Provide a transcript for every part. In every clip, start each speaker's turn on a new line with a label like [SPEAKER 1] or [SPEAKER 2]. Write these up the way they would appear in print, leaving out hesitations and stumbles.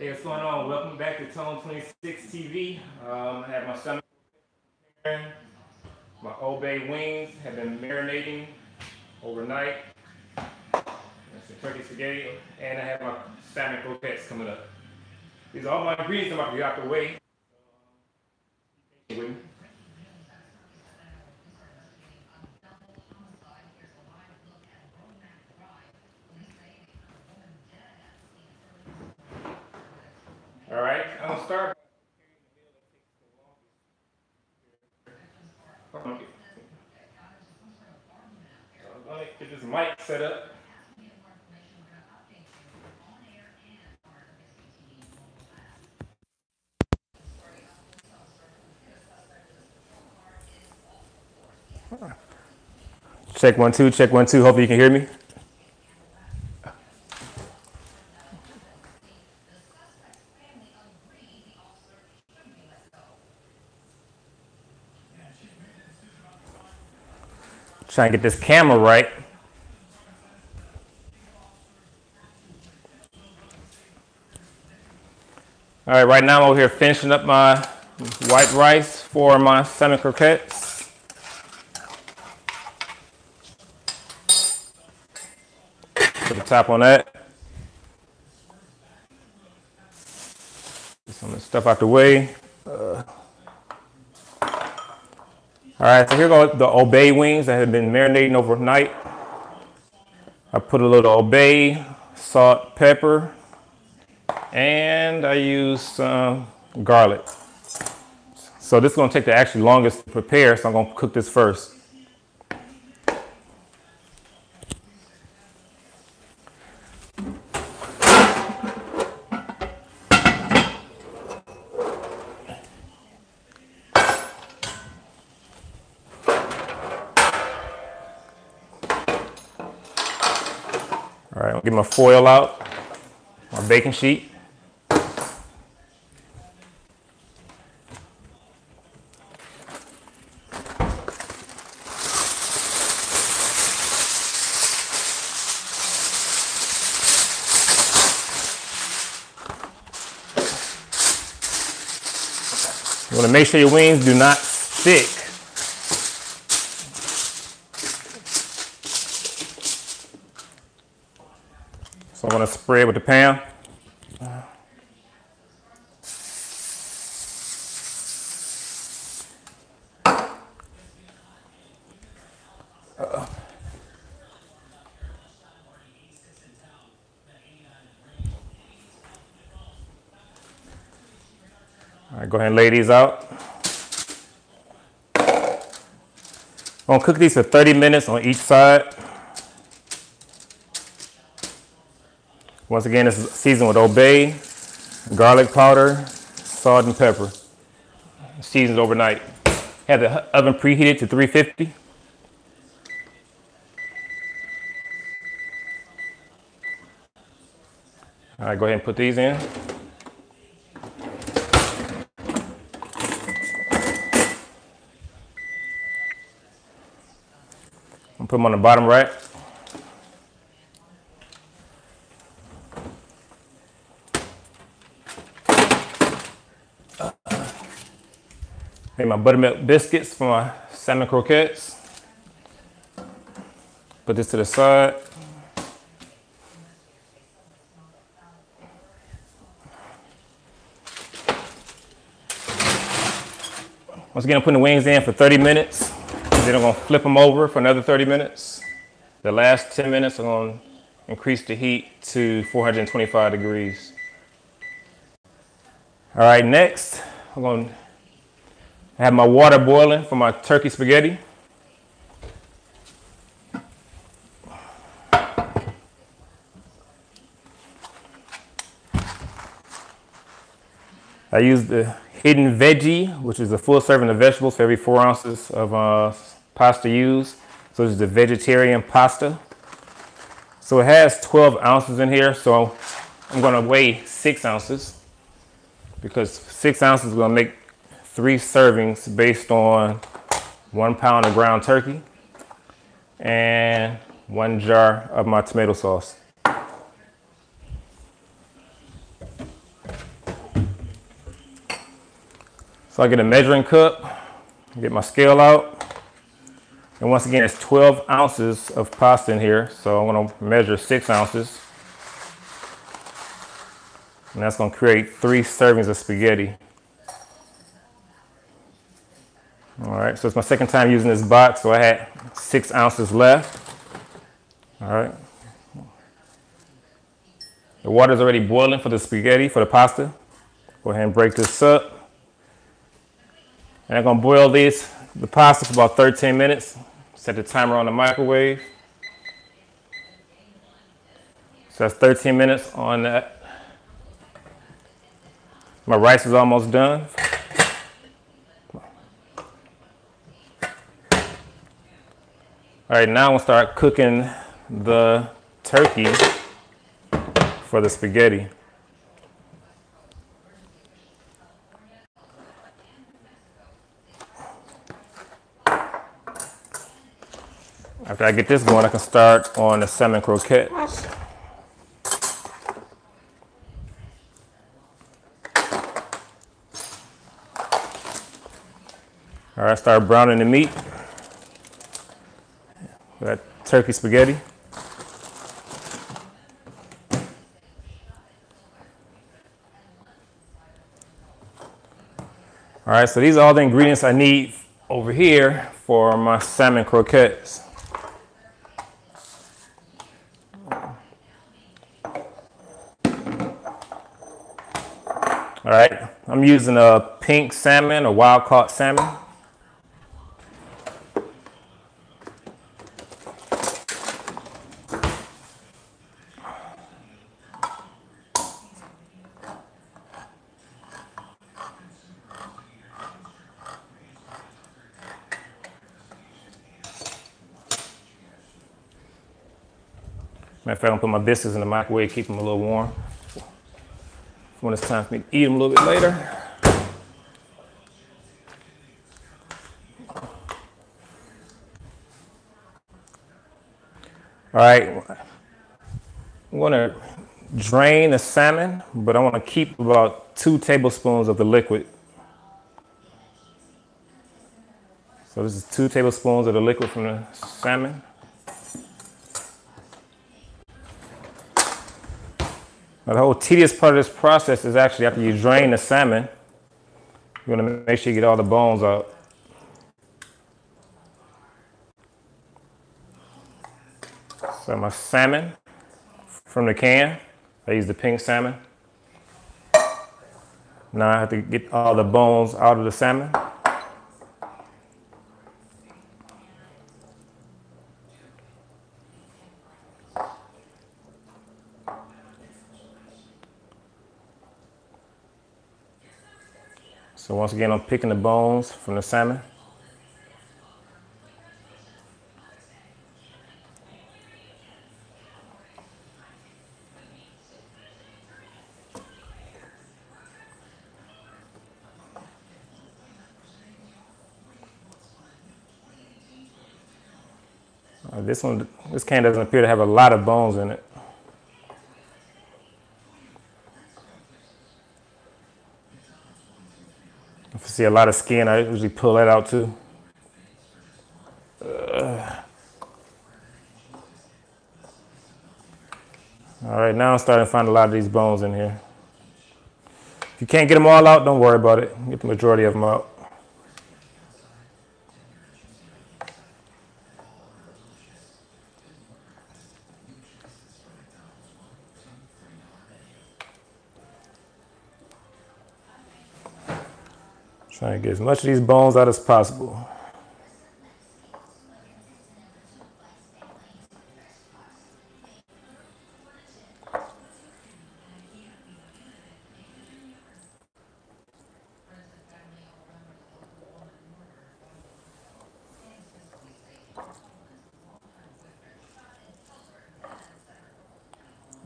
[SPEAKER 1] Hey, what's going on? Welcome back to Tone 26 TV. I have my stomach, my Old Bay wings have been marinating overnight. That's the turkey spaghetti, and I have my salmon croquettes coming up. These are all my ingredients I'm about to get out the way. All right, I'm gonna start. I'm gonna get this mic set up. Check 1 2, check 1 2. Hopefully you can hear me. Try and get this camera right. All right, right now I'm over here finishing up my white rice for my salmon croquettes. Put the top on that. Get some of the stuff out the way. All right, so here go the Old Bay wings that have been marinating overnight. I put a little Old Bay, salt, pepper, and I use some garlic. So this is going to take the actually longest to prepare, so I'm going to cook this first. All right, I'll get my foil out, my baking sheet. You want to make sure your wings do not stick. So I'm going to spray it with the pan. All right, go ahead and lay these out. I'm going to cook these for 30 minutes on each side. Once again, this is seasoned with Old Bay, garlic powder, salt, and pepper. Seasoned overnight. Have the oven preheated to 350. All right, go ahead and put these in. I'm put them on the bottom rack. Made my buttermilk biscuits for my salmon croquettes. Put this to the side. Once again, I'm putting the wings in for 30 minutes. Then I'm going to flip them over for another 30 minutes. The last 10 minutes, I'm going to increase the heat to 425 degrees. All right, next, I'm going to have my water boiling for my turkey spaghetti. I use the hidden veggie, which is a full serving of vegetables for every 4 ounces of pasta used. So this is the vegetarian pasta. So it has 12 ounces in here, so I'm going to weigh 6 ounces because 6 ounces is going to make 3 servings based on 1 pound of ground turkey and 1 jar of my tomato sauce. So I get a measuring cup, get my scale out. And once again, it's 12 ounces of pasta in here. So I'm gonna measure 6 ounces. And that's gonna create 3 servings of spaghetti. All right, so it's my second time using this box, so I had 6 ounces left. All right. The water's already boiling for the spaghetti, for the pasta. Go ahead and break this up. And I'm gonna boil the pasta for about 13 minutes. Set the timer on the microwave. So that's 13 minutes on that. My rice is almost done. All right, now I'm gonna start cooking the turkey for the spaghetti. After I get this going, I can start on the salmon croquettes. All right, start browning the meat. That turkey spaghetti. All right, so these are all the ingredients I need over here for my salmon croquettes. All right, I'm using a pink salmon, a wild caught salmon. Matter of fact, I'm gonna put my biscuits in the microwave, keep them a little warm. When it's time for me to eat them a little bit later. All right, I'm gonna drain the salmon, but I wanna keep about 2 tablespoons of the liquid. So this is 2 tablespoons of the liquid from the salmon. Now, the whole tedious part of this process is actually after you drain the salmon, you want to make sure you get all the bones out. So my salmon from the can, I use the pink salmon. Now I have to get all the bones out of the salmon. So once again, I'm picking the bones from the salmon. This can doesn't appear to have a lot of bones in it. If I see a lot of skin, I usually pull that out too. All right, now I'm starting to find a lot of these bones in here. If you can't get them all out, don't worry about it. Get the majority of them out. Trying to get as much of these bones out as possible.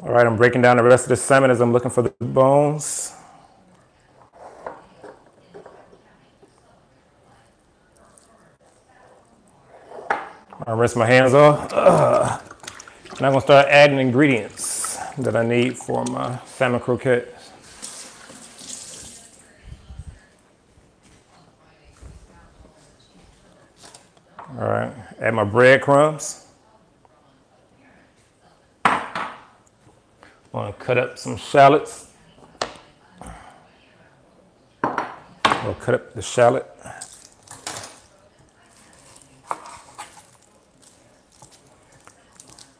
[SPEAKER 1] All right, I'm breaking down the rest of the salmon as I'm looking for the bones. I rinse my hands off. And I'm gonna start adding ingredients that I need for my salmon croquettes. All right, add my breadcrumbs. I'm gonna cut up some shallots. I'll cut up the shallot.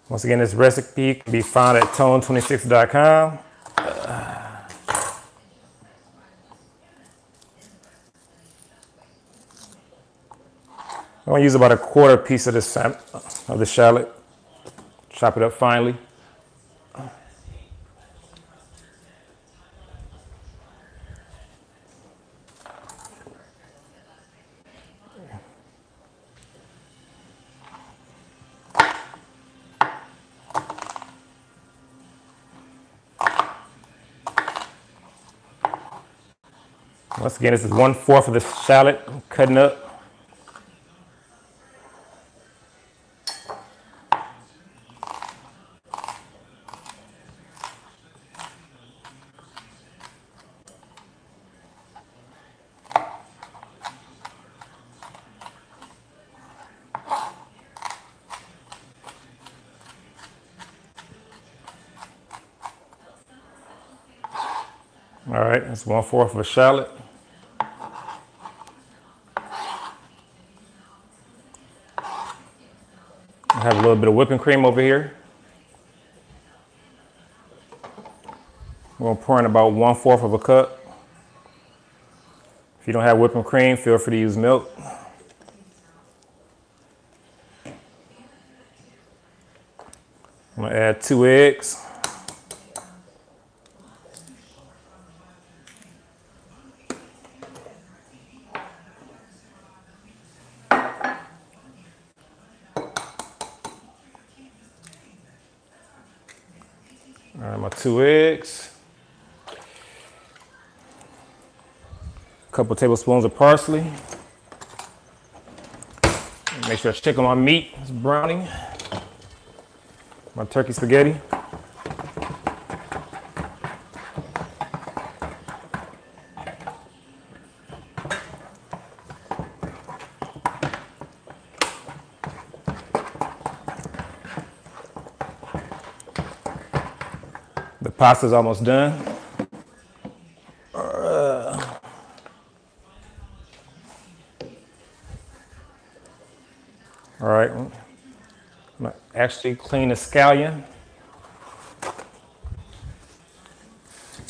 [SPEAKER 1] Once again, this recipe can be found at tone26.com. I'm gonna use about a quarter piece of the shallot. Chop it up finely. Once again, this is 1/4 of the shallot I'm cutting up. All right, that's 1/4 of a shallot. I have a little bit of whipping cream over here. I'm gonna pour in about 1/4 of a cup. If you don't have whipping cream, feel free to use milk. I'm gonna add 2 eggs. All right, my 2 eggs. A couple tablespoons of parsley. Make sure I check on my meat. It's browning. My turkey spaghetti. The pasta's almost done. All right, I'm gonna actually clean the scallion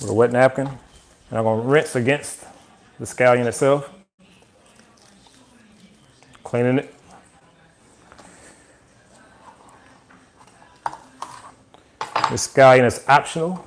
[SPEAKER 1] with a wet napkin, and I'm gonna rinse against the scallion itself, cleaning it. The scallion is optional.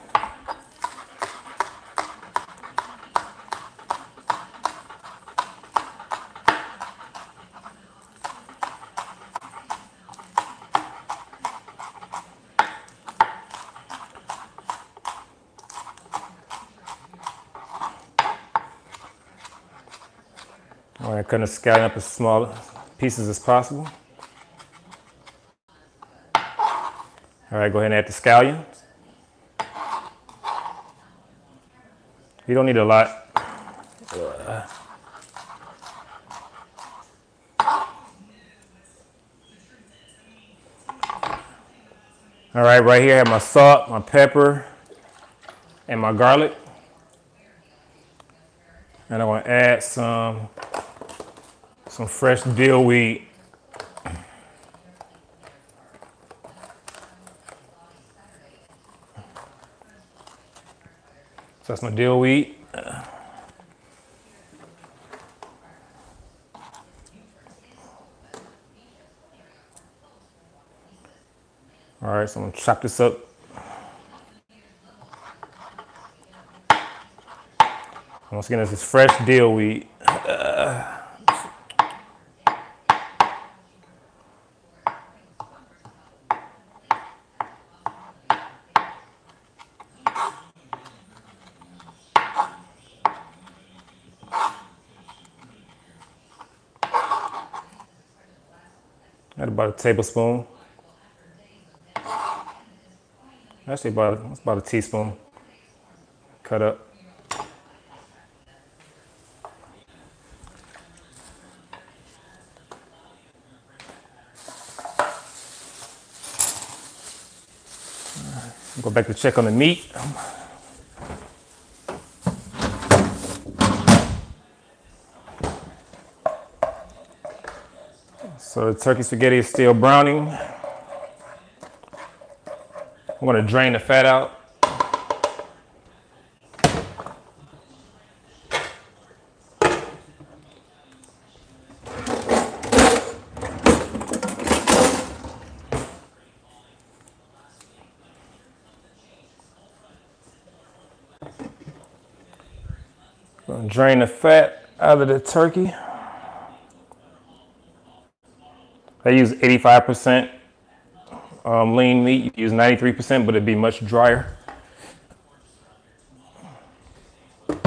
[SPEAKER 1] I'm going to cut the scallion up as small pieces as possible. All right, go ahead and add the scallion. You don't need a lot. All right here I have my salt, my pepper, and my garlic. And I want to add some fresh dill weed. So that's my dill weed. All right, so I'm gonna chop this up. Once again, this is fresh dill weed. Add about a tablespoon. Actually, about a teaspoon. Cut up. Go back to check on the meat. So the turkey spaghetti is still browning. I'm going to drain the fat out. Drain the fat out of the turkey. I use 85% lean meat. You use 93%, but it'd be much drier. All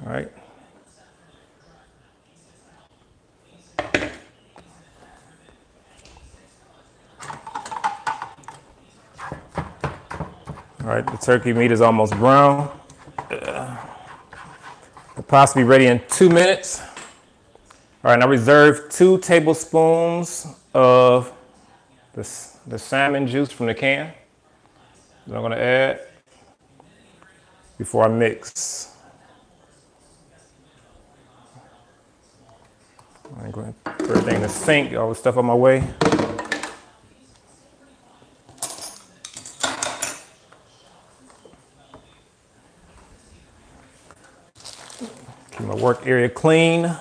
[SPEAKER 1] right. All right, the turkey meat is almost brown. The pasta will be ready in 2 minutes. All right, now reserve 2 tablespoons of the salmon juice from the can that I'm gonna add before I mix. I'm going to put everything in the sink, all the stuff on my way. Keep my work area clean.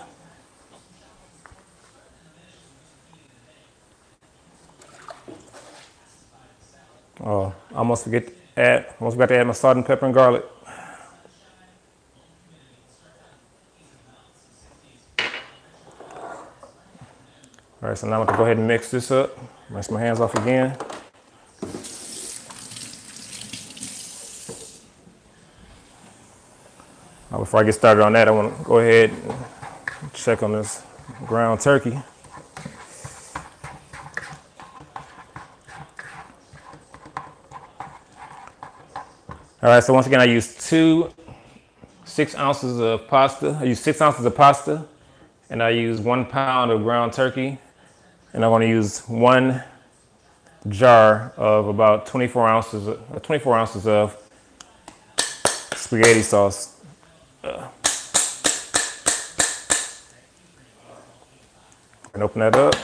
[SPEAKER 1] Oh, I almost forgot to add my salt and pepper and garlic. All right, so now I'm gonna go ahead and mix this up. Rinse my hands off again. Before I get started on that, I want to go ahead and check on this ground turkey. All right, so once again, I used 6 ounces of pasta. I used 6 ounces of pasta, and I used 1 pound of ground turkey, and I'm going to use 1 jar of about 24 ounces of spaghetti sauce. And open that up.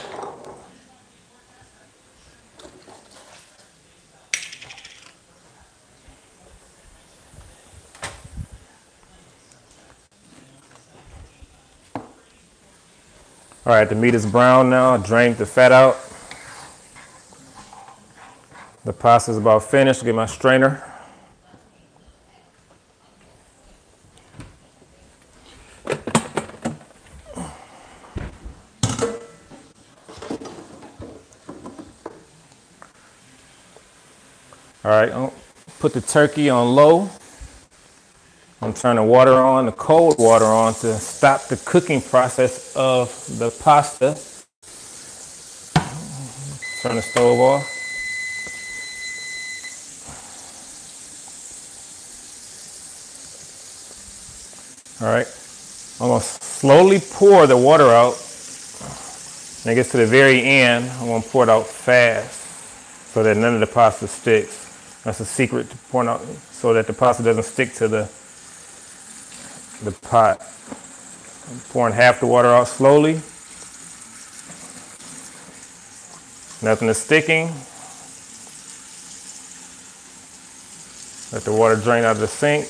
[SPEAKER 1] All right, the meat is brown now. I drained the fat out. The pasta is about finished. Get my strainer. All right, I'll put the turkey on low. I'm turning water on, the cold water on, to stop the cooking process of the pasta. Turn the stove off. All right, I'm gonna slowly pour the water out. When it gets to the very end, I'm gonna pour it out fast so that none of the pasta sticks. That's a secret to pouring out, so that the pasta doesn't stick to the pot. I'm pouring half the water out slowly. Nothing is sticking. Let the water drain out of the sink.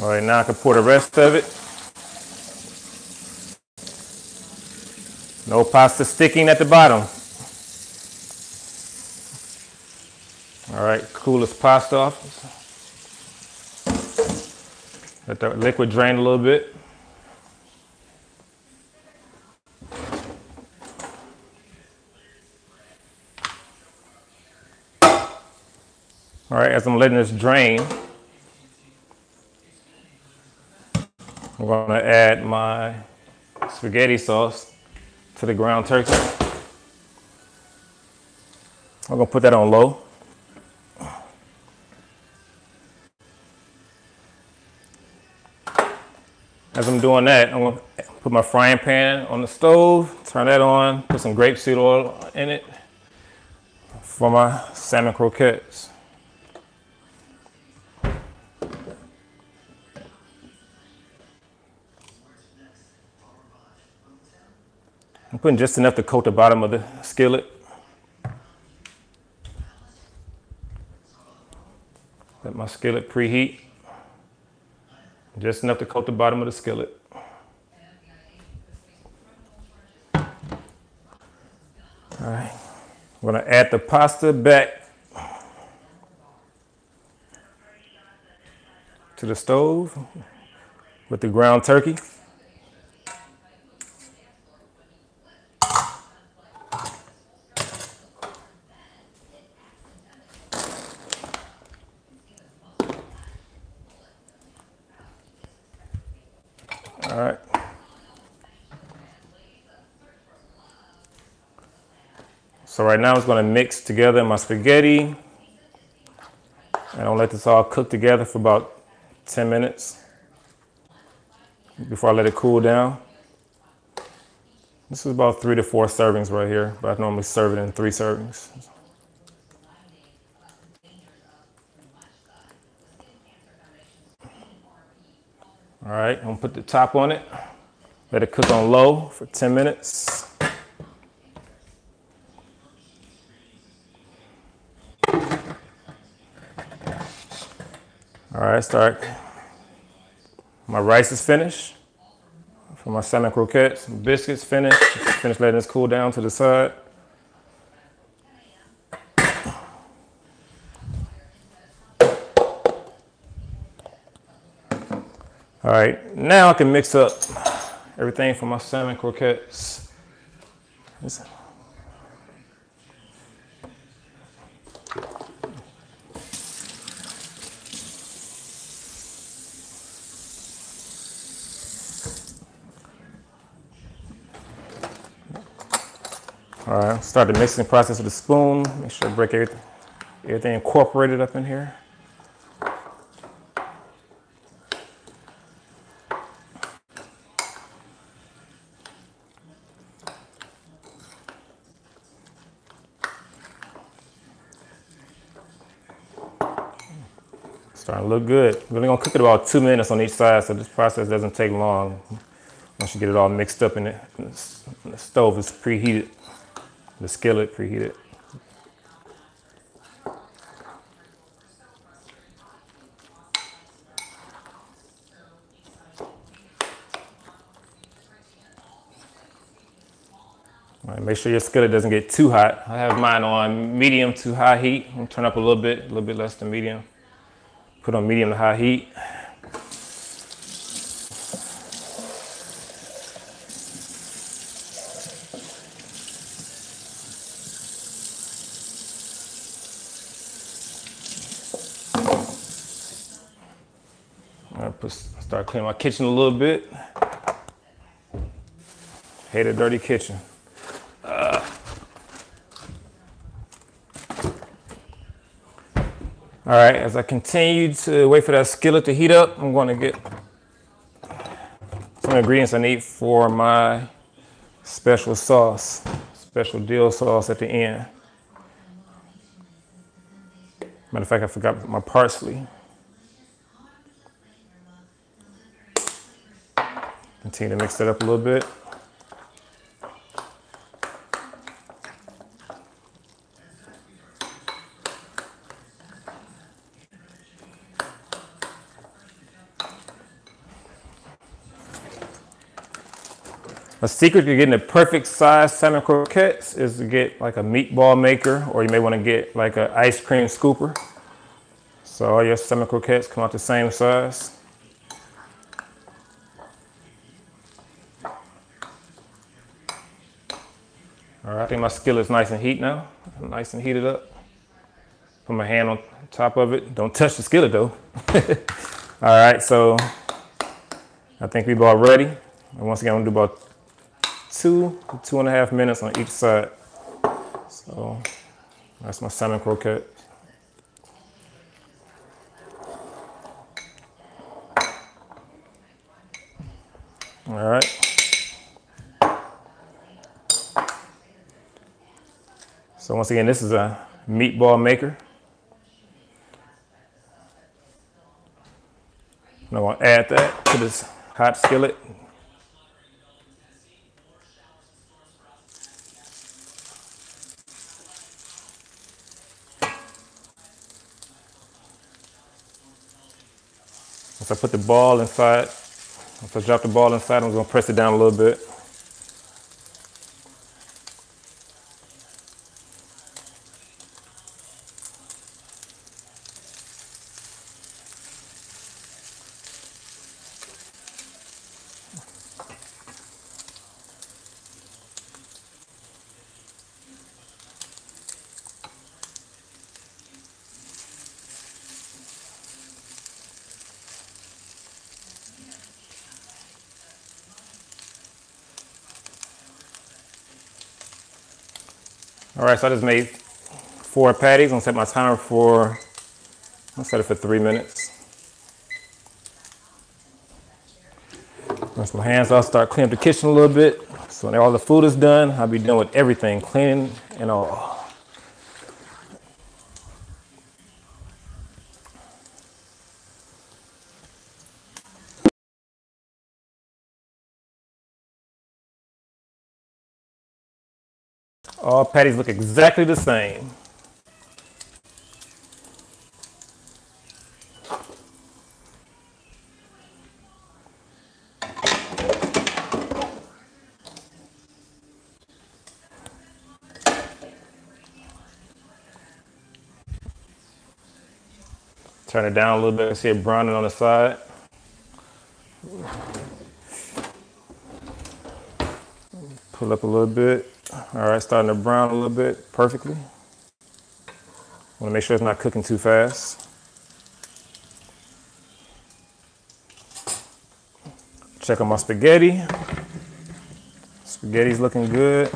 [SPEAKER 1] All right, now I can pour the rest of it. No pasta sticking at the bottom. All right, cool this pasta off. Let the liquid drain a little bit. All right, as I'm letting this drain, I'm gonna add my spaghetti sauce to the ground turkey. I'm gonna put that on low. As I'm doing that, I'm gonna put my frying pan on the stove, turn that on, put some grapeseed oil in it for my salmon croquettes. I'm putting just enough to coat the bottom of the skillet. Let my skillet preheat. Just enough to coat the bottom of the skillet. All right, I'm gonna add the pasta back to the stove with the ground turkey. All right. So right now it's going to mix together my spaghetti. And I'll let this all cook together for about 10 minutes before I let it cool down. This is about 3 to 4 servings right here, but I normally serve it in 3 servings. All right, I'm gonna put the top on it. Let it cook on low for 10 minutes. All right, start. My rice is finished. For my salmon croquettes, biscuits finished. Finish letting this cool down to the side. All right, now I can mix up everything for my salmon croquettes. All right, start the mixing process with a spoon. Make sure I break everything incorporated up in here. Starting to look good. We're only gonna cook it about 2 minutes on each side, so this process doesn't take long. Once you get it all mixed up in it, the stove is preheated, the skillet preheated. All right, make sure your skillet doesn't get too hot. I have mine on medium to high heat. I'm gonna turn up a little bit less than medium. Put on medium to high heat. Start cleaning my kitchen a little bit. Hate a dirty kitchen. All right, as I continue to wait for that skillet to heat up, I'm going to get some ingredients I need for my special sauce, special dill sauce at the end. Matter of fact, I forgot my parsley. Continue to mix that up a little bit. A secret to getting the perfect size salmon croquettes is to get like a meatball maker, or you may want to get like an ice cream scooper. So all your salmon croquettes come out the same size. All right, I think my skillet's nice and heat now. Nice and heated up. Put my hand on top of it. Don't touch the skillet though. All right, so I think we're about ready. And once again, I'm gonna do about 2 to 2.5 minutes on each side. So that's my salmon croquette. All right. So once again, this is a meatball maker. I'm going to add that to this hot skillet. Once I put the ball inside, once I drop the ball inside, I'm going to press it down a little bit. All right, so I just made 4 patties. I'm gonna set my timer for, I'll set it for 3 minutes. Once my hands off, start cleaning up the kitchen a little bit. So when all the food is done, I'll be done with everything, cleaning and all. All patties look exactly the same. Turn it down a little bit, see it browning on the side. Pull up a little bit. All right, starting to brown a little bit perfectly. Want to make sure it's not cooking too fast. Check on my spaghetti. Spaghetti's looking good.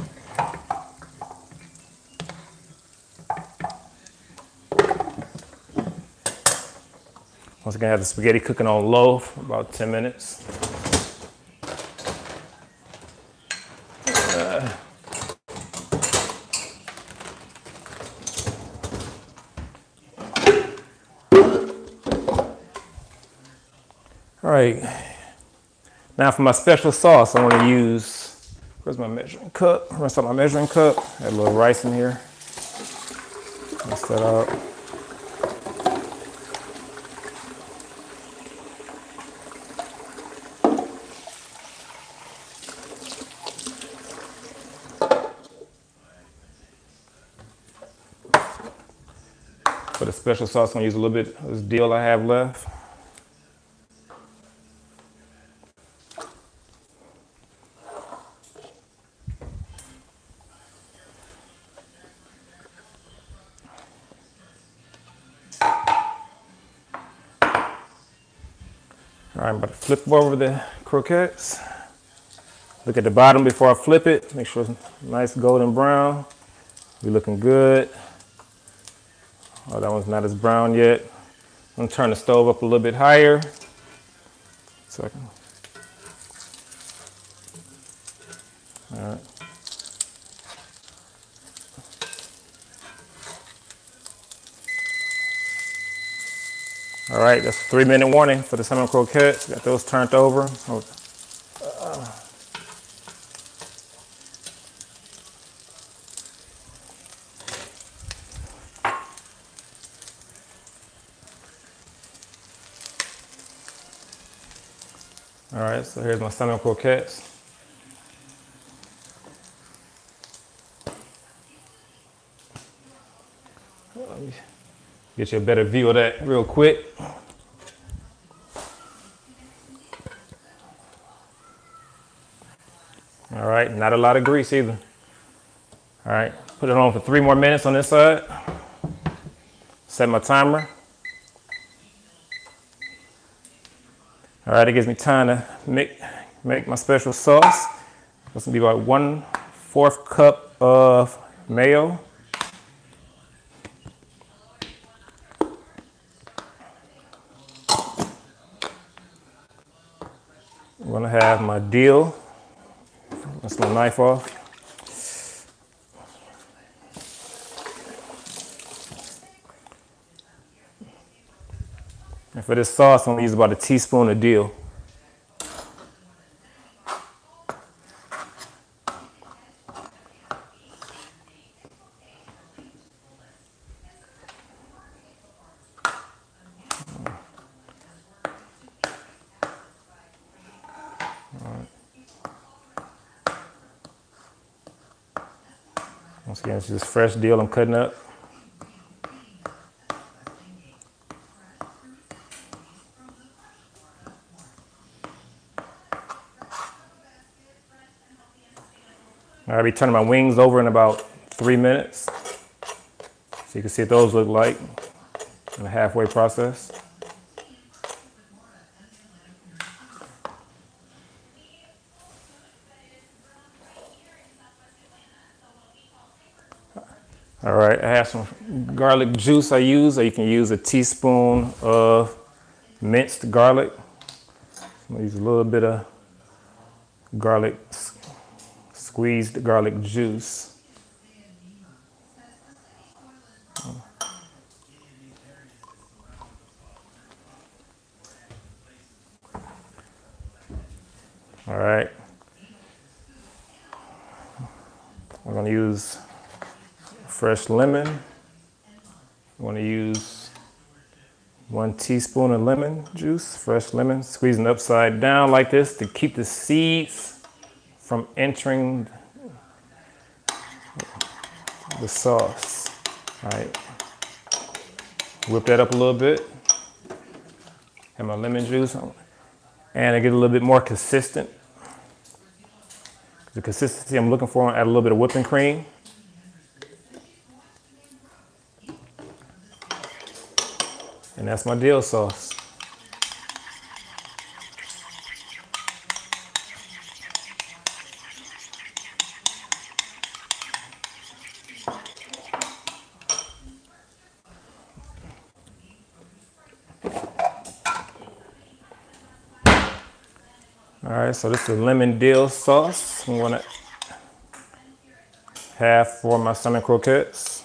[SPEAKER 1] Once again, I have the spaghetti cooking on low for about 10 minutes. All right, now for my special sauce, I want to use, where's my measuring cup? Rinse out my measuring cup. Add a little rice in here. Rinse that out. For the special sauce, I'm gonna use a little bit of this dill I have left. All right, I'm about to flip over the croquettes. Look at the bottom before I flip it. Make sure it's nice golden brown. We're looking good. Oh, that one's not as brown yet. I'm gonna turn the stove up a little bit higher so I can. All right. All right, that's a 3-minute warning for the salmon croquettes. Got those turned over. All right, so here's my salmon croquettes. Let me get you a better view of that real quick. All right, not a lot of grease either. All right, put it on for 3 more minutes on this side. Set my timer. All right, it gives me time to make my special sauce. This will be about 1/4 cup of mayo. I'm gonna gonna have my dill. Rinse my knife off. And for this sauce, I'm gonna use about a teaspoon of dill. Once again, it's just fresh dill I'm cutting up. I'll be turning my wings over in about 3 minutes. So you can see what those look like in the halfway process. All right, I have some garlic juice I use, or you can use a teaspoon of minced garlic. I'm gonna use a little bit of garlic, squeezed garlic juice. All right, we're gonna use fresh lemon. I'm gonna use 1 teaspoon of lemon juice, fresh lemon, squeezing upside down like this to keep the seeds from entering the sauce. All right, whip that up a little bit. Have my lemon juice on, and I get a little bit more consistent. The consistency I'm looking for, add a little bit of whipping cream. And that's my dill sauce. All right, so this is lemon dill sauce. I'm gonna have for my salmon croquettes.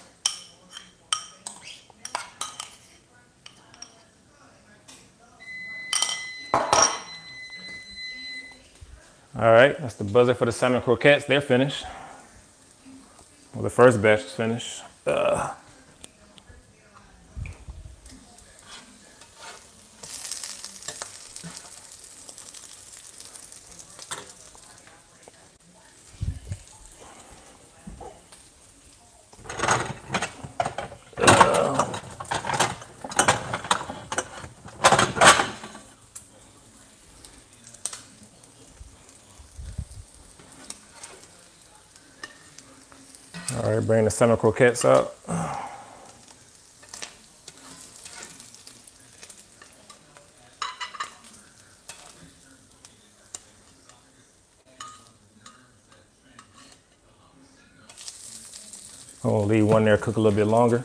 [SPEAKER 1] All right, that's the buzzer for the salmon croquettes. They're finished. Well, the first batch is finished. All right, bring the salmon croquettes out. I'm gonna leave one there, cook a little bit longer.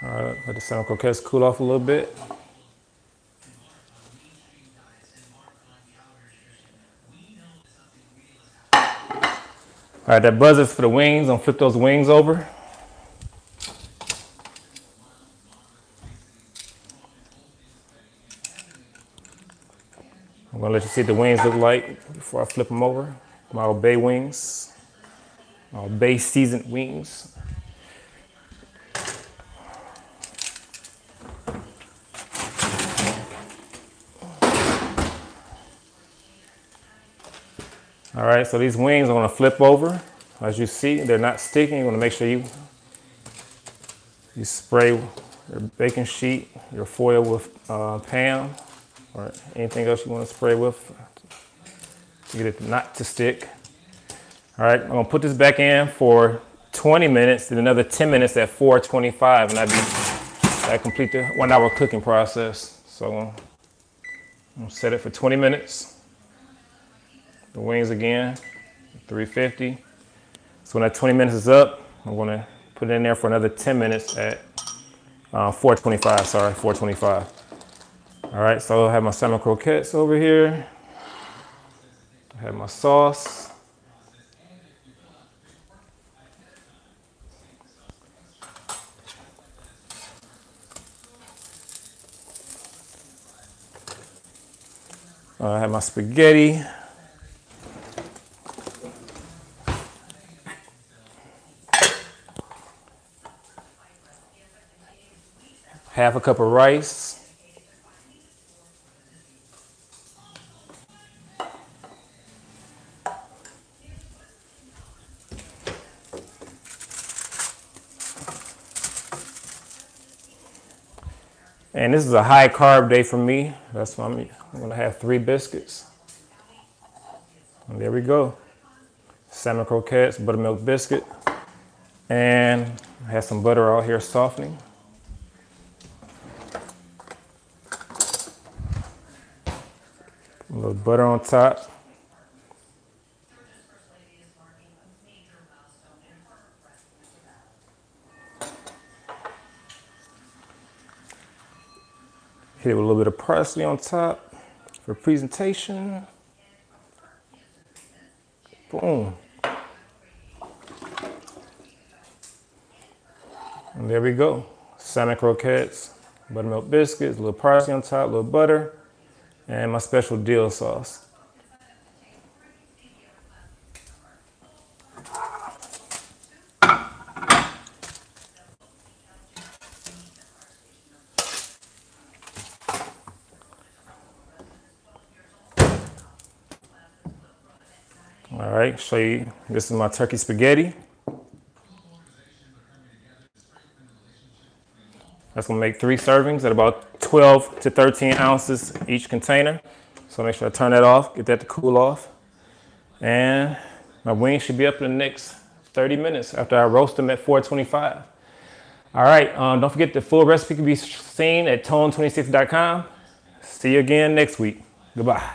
[SPEAKER 1] All right, let the salmon croquettes cool off a little bit. All right, that buzzer's for the wings. I'm gonna flip those wings over. I'm gonna let you see what the wings look like before I flip them over. My Old Bay wings, my Old Bay seasoned wings. All right, so these wings I'm gonna flip over. As you see, they're not sticking. You wanna make sure you spray your baking sheet, your foil with Pam, or anything else you wanna spray with to get it not to stick. All right, I'm gonna put this back in for 20 minutes, then another 10 minutes at 425, and that complete the 1 hour cooking process. So I'm gonna set it for 20 minutes. The wings again. 350. So when that 20 minutes is up, I'm gonna put it in there for another 10 minutes at 425, sorry, 425. All right, so I have my salmon croquettes over here. I have my sauce. I have my spaghetti. Half a cup of rice. And this is a high carb day for me. That's why I'm gonna have 3 biscuits. And there we go. Salmon croquettes, buttermilk biscuit. And I have some butter out here softening. A little butter on top. Hit it with a little bit of parsley on top for presentation. Boom. And there we go. Salmon croquettes, buttermilk biscuits, a little parsley on top, a little butter, and my special dill sauce. All right, show you, this is my turkey spaghetti. That's gonna make 3 servings at about 12 to 13 ounces each container. So make sure I turn that off, get that to cool off. And my wings should be up in the next 30 minutes after I roast them at 425. All right, don't forget the full recipe can be seen at tone26.com. See you again next week. Goodbye.